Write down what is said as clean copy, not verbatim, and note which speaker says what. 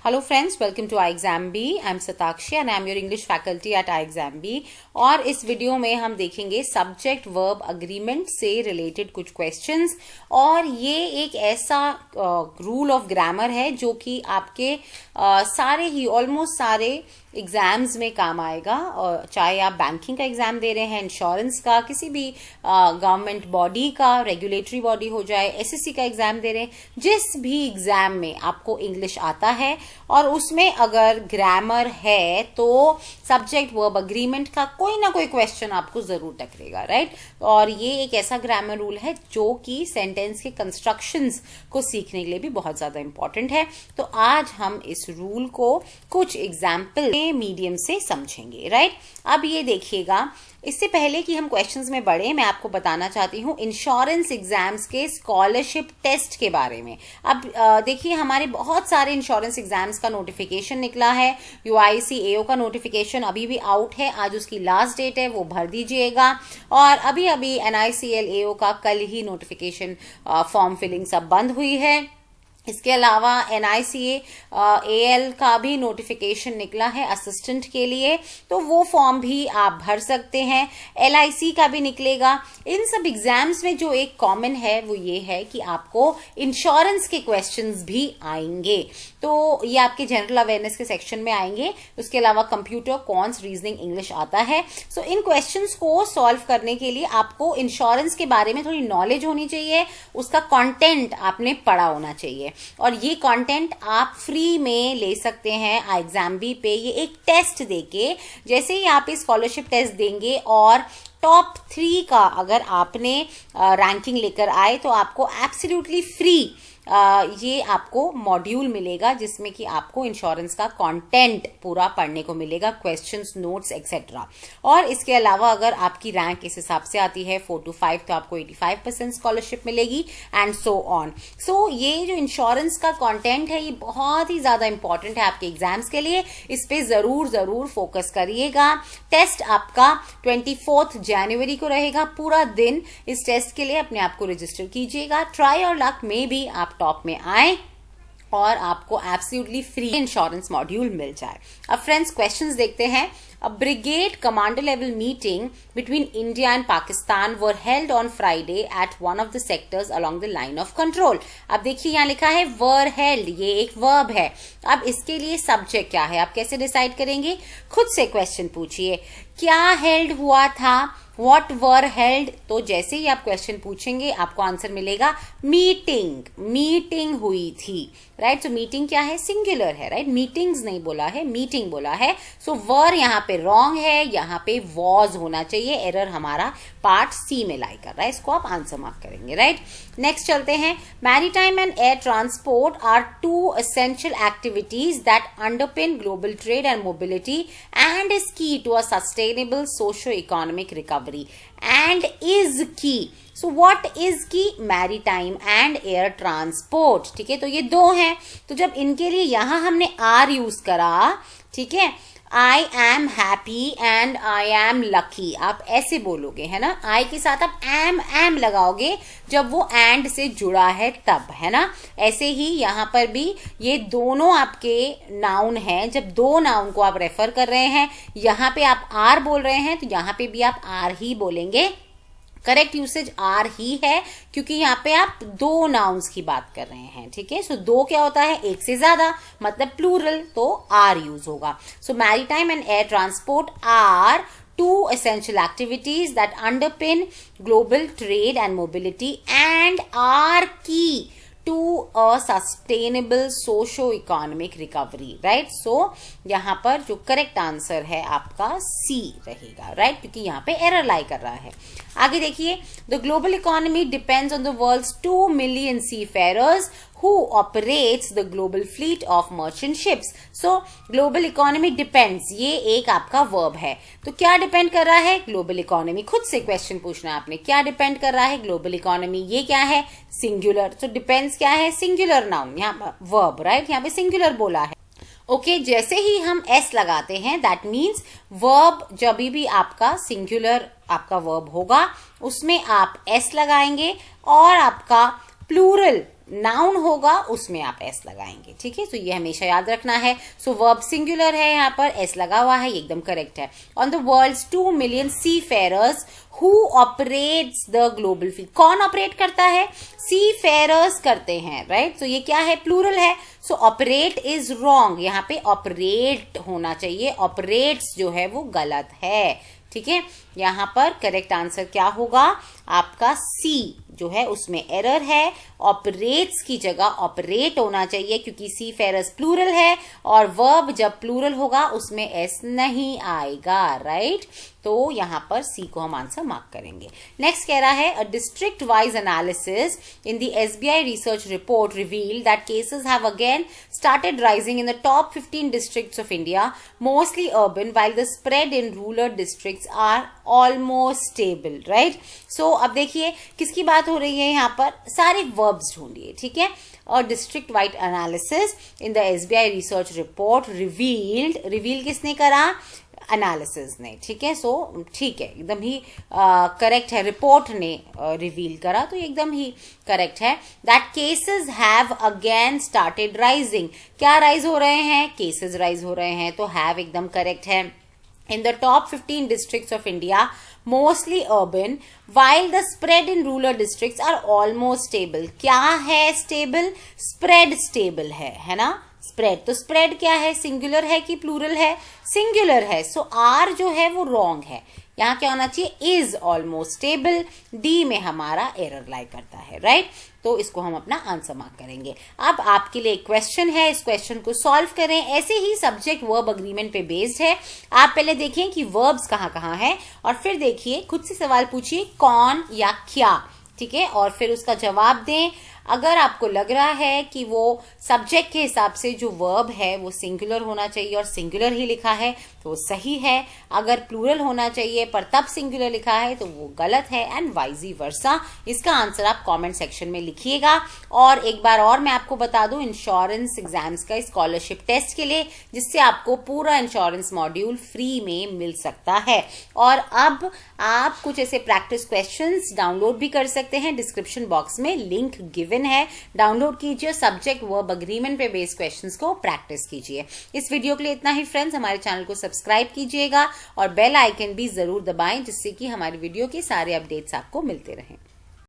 Speaker 1: Hello friends, welcome to iExamB. I'm Satakshi and I'm your English faculty at iExamB. और इस video में हम देखेंगे सब्जेक्ट वर्ब अग्रीमेंट से रिलेटेड कुछ क्वेश्चंस। और ये एक ऐसा रूल ऑफ ग्रामर है जो कि आपके सारे ही ऑलमोस्ट सारे एग्जाम्स में काम आएगा। और चाहे आप बैंकिंग का एग्जाम दे रहे हैं, इंश्योरेंस का, किसी भी गवर्नमेंट बॉडी का, रेगुलेटरी बॉडी हो जाए, एसएससी का एग्जाम दे रहे हैं, जिस भी एग्जाम में आपको इंग्लिश आता है और उसमें अगर ग्रामर है तो सब्जेक्ट वर्ब अग्रीमेंट का कोई ना कोई क्वेश्चन आपको जरूर टकरेगा, राइट। और ये एक ऐसा ग्रामर रूल है जो कि सेंटेंस के कंस्ट्रक्शंस को सीखने के लिए भी बहुत ज्यादा इंपॉर्टेंट है। तो आज हम इस रूल को कुछ एग्जाम्पल मीडियम से समझेंगे, राइट। अब ये देखिएगा, इससे पहले कि हम क्वेश्चंस में बढ़े, मैं आपको बताना चाहती हूँ इंश्योरेंस एग्जाम्स के स्कॉलरशिप टेस्ट के बारे में। अब देखिए, हमारे बहुत सारे इंश्योरेंस एग्जाम्स का नोटिफिकेशन निकला है। यूआईसी एओ का नोटिफिकेशन अभी भी आउट है, आज उसकी लास्ट डेट है, वो भर दीजिएगा। और अभी अभी एनआईसीएल एओ का कल ही नोटिफिकेशन फॉर्म फिलिंग सब बंद हुई है। इसके अलावा एनआईसीएएल का भी नोटिफिकेशन निकला है असिस्टेंट के लिए, तो वो फॉर्म भी आप भर सकते हैं। एलआईसी का भी निकलेगा। इन सब एग्जाम्स में जो एक कॉमन है वो ये है कि आपको इंश्योरेंस के क्वेश्चंस भी आएंगे। तो ये आपके जनरल अवेयरनेस के सेक्शन में आएंगे। उसके अलावा कंप्यूटर, कॉन्स, रीजनिंग, इंग्लिश आता है। सो इन क्वेश्चंस को सॉल्व करने के लिए आपको इंश्योरेंस के बारे में थोड़ी नॉलेज होनी चाहिए, उसका कंटेंट आपने पढ़ा होना चाहिए। और ये कंटेंट आप फ्री में ले सकते हैं iExamB पे। ये एक टेस्ट देके, जैसे ही आप इस स्कॉलरशिप टेस्ट देंगे और टॉप 3 का अगर आपने रैंकिंग लेकर आए तो आपको एब्सोल्युटली फ्री ये आपको मॉड्यूल मिलेगा जिसमें कि आपको इंश्योरेंस का कंटेंट पूरा पढ़ने को मिलेगा, क्वेश्चंस, नोट्स एक्सेट्रा। और इसके अलावा अगर आपकी रैंक इस हिसाब से आती है 4 to 5 तो आपको 85% स्कॉलरशिप मिलेगी एंड सो ऑन। सो ये जो इंश्योरेंस का कंटेंट है ये बहुत ही ज्यादा इंपॉर्टेंट है आपके एग्जाम्स के लिए। इस पे जरूर फोकस करिएगा। टेस्ट आपका 24 जनवरी को रहेगा, पूरा दिन। इस टेस्ट के लिए अपने आप को रजिस्टर कीजिएगा। ट्राई और लक में भी आप टॉप में आए और आपको एब्सोल्युटली फ्री इंश्योरेंस मॉड्यूल मिल जाए। अब फ्रेंड्स, क्वेश्चंस देखते हैं। A brigade commander level meeting between India and Pakistan were held on Friday at one of the sectors along the line of control. अब देखिए, यहाँ लिखा है were held, ये एक verb है। अब इसके लिए सब्जेक्ट क्या है, आप कैसे डिसाइड करेंगे? खुद से क्वेश्चन पूछिए, क्या हेल्ड हुआ था, What were held। तो जैसे ही आप क्वेश्चन पूछेंगे आपको आंसर मिलेगा मीटिंग हुई थी, राइट। सो मीटिंग क्या है, सिंगुलर है, राइट। मीटिंग्स नहीं बोला है, मीटिंग बोला है। सो वर यहाँ पे रॉन्ग है, यहाँ पे वॉज होना चाहिए। एरर हमारा पार्ट सी में लाई कर रहा है, इसको आप आंसर मार्क करेंगे, राइट। नेक्स्ट चलते हैं। Maritime and air transport are 2 essential activities that underpin global trade and mobility and is key to a sustainable socio-economic recovery and is key। So what is key? Maritime and air transport। ठीक है, तो ये 2 हैं। तो जब इनके लिए यहां हमने आर यूज करा, ठीक है, I am happy and I am lucky, आप ऐसे बोलोगे, है ना। आई के साथ आप एम लगाओगे जब वो एंड से जुड़ा है तब, है ना। ऐसे ही यहां पर भी ये दोनों आपके नाउन हैं। जब 2 नाउन को आप रेफर कर रहे हैं, यहां पे आप आर बोल रहे हैं तो यहां पे भी आप आर ही बोलेंगे। करेक्ट यूसेज आर ही है क्योंकि यहाँ पे आप 2 नाउन्स की बात कर रहे हैं, ठीक है। सो 2 क्या होता है, एक से ज्यादा, मतलब प्लूरल, तो आर यूज होगा। So maritime and air transport are 2 essential activities that underpin global trade and mobility and are key to a sustainable socio-economic recovery, right। So यहाँ पर जो करेक्ट आंसर है आपका सी रहेगा, राइट, क्योंकि यहाँ पे एरर लाई कर रहा है। आगे देखिए, the global economy depends on the world's 2 million seafarers who operates the global fleet of merchant ships। So global economy depends, ये एक आपका verb है। तो क्या डिपेंड कर रहा है, ग्लोबल इकोनॉमी। खुद से क्वेश्चन पूछना है आपने, क्या डिपेंड कर रहा है, ग्लोबल इकोनॉमी। ये क्या है, सिंगुलर। तो डिपेंड्स क्या है, सिंगुलर नाउन, यहाँ वर्ब, राइट, यहाँ पे सिंगुलर बोला है। ओके, जैसे ही हम एस लगाते हैं दैट मीन्स वर्ब, जब भी आपका सिंगुलर आपका वर्ब होगा उसमें आप एस लगाएंगे और आपका प्लूरल नाउन होगा उसमें आप एस लगाएंगे, ठीक है। तो ये हमेशा याद रखना है। सो वर्ब सिंगुलर है, यहाँ पर एस लगा हुआ है, ये एकदम करेक्ट है। On the world's 2 million seafarers who operates the global field, कौन ऑपरेट करता है? सी फेयरर्स करते हैं, राइट। तो ये क्या है? प्लूरल है। सो ऑपरेट इज रॉन्ग, यहाँ पे ऑपरेट होना चाहिए, ऑपरेट्स जो है वो गलत है, ठीक है। यहाँ पर करेक्ट आंसर क्या होगा? आपका सी जो है उसमें एरर है, ऑपरेट्स की जगह ऑपरेट होना चाहिए, क्योंकि सी फेयरर्स प्लूरल है और वर्ब जब प्लूरल होगा उसमें एस नहीं आएगा, राइट। तो यहाँ पर सी को हम आंसर मार्क करेंगे। नेक्स्ट कह रहा है, a district wise analysis in the SBI research report revealed that cases have again started rising in the top 15 districts of India, mostly urban, while the spread in rural districts are almost stable, right? So अब देखिए किसकी बात हो रही है यहाँ पर? सारे verbs ढूंढिए, ठीक है। और district wide analysis in the SBI research report revealed, reveal किसने करा? एनालिसिस ने, ठीक है। सो ठीक है, एकदम ही करेक्ट है। रिपोर्ट ने रिवील करा तो एकदम ही करेक्ट है। That cases have again started rising, क्या राइज हो रहे हैं? केसेस राइज हो रहे हैं, तो हैव एकदम करेक्ट है। In the top 15 districts of India, mostly urban, while the spread in rural districts are almost stable. क्या है stable? Spread stable है ना? स्प्रेड, तो स्प्रेड क्या है? सिंगुलर है कि प्लूरल है? सिंगुलर है। सो आर जो है वो रॉन्ग है, यहाँ क्या होना चाहिए? Is almost stable. डी में हमारा एरर लाई करता है, राइट। तो इसको हम अपना आंसर मार्क करेंगे। अब आपके लिए एक क्वेश्चन है, इस क्वेश्चन को सॉल्व करें। ऐसे ही सब्जेक्ट वर्ब अग्रीमेंट पे बेस्ड है। आप पहले देखिए कि वर्ब्स कहाँ कहाँ है और फिर देखिए, खुद से सवाल पूछिए कौन या क्या, ठीक है, और फिर उसका जवाब दें। अगर आपको लग रहा है कि वो सब्जेक्ट के हिसाब से जो वर्ब है वो सिंगुलर होना चाहिए और सिंगुलर ही लिखा है तो सही है, अगर प्लूरल होना चाहिए पर तब सिंगुलर लिखा है तो वो गलत है, एंड वाइजी वर्सा। इसका आंसर आप कमेंट सेक्शन में लिखिएगा। और एक बार और मैं आपको बता दूं, इंश्योरेंस एग्जाम्स का स्कॉलरशिप टेस्ट के लिए, जिससे आपको पूरा इंश्योरेंस मॉड्यूल फ्री में मिल सकता है। और अब आप कुछ ऐसे प्रैक्टिस क्वेश्चंस डाउनलोड भी कर सकते हैं, डिस्क्रिप्शन बॉक्स में लिंक गिवन है, डाउनलोड कीजिए। सब्जेक्ट वर्ब अग्रीमेंट पे बेस्ड क्वेश्चंस को प्रैक्टिस कीजिए। इस वीडियो के लिए इतना ही फ्रेंड्स। हमारे चैनल को सब्सक्राइब कीजिएगा और बेल आइकन भी जरूर दबाएं, जिससे कि हमारी वीडियो के सारे अपडेट्स आपको मिलते रहें।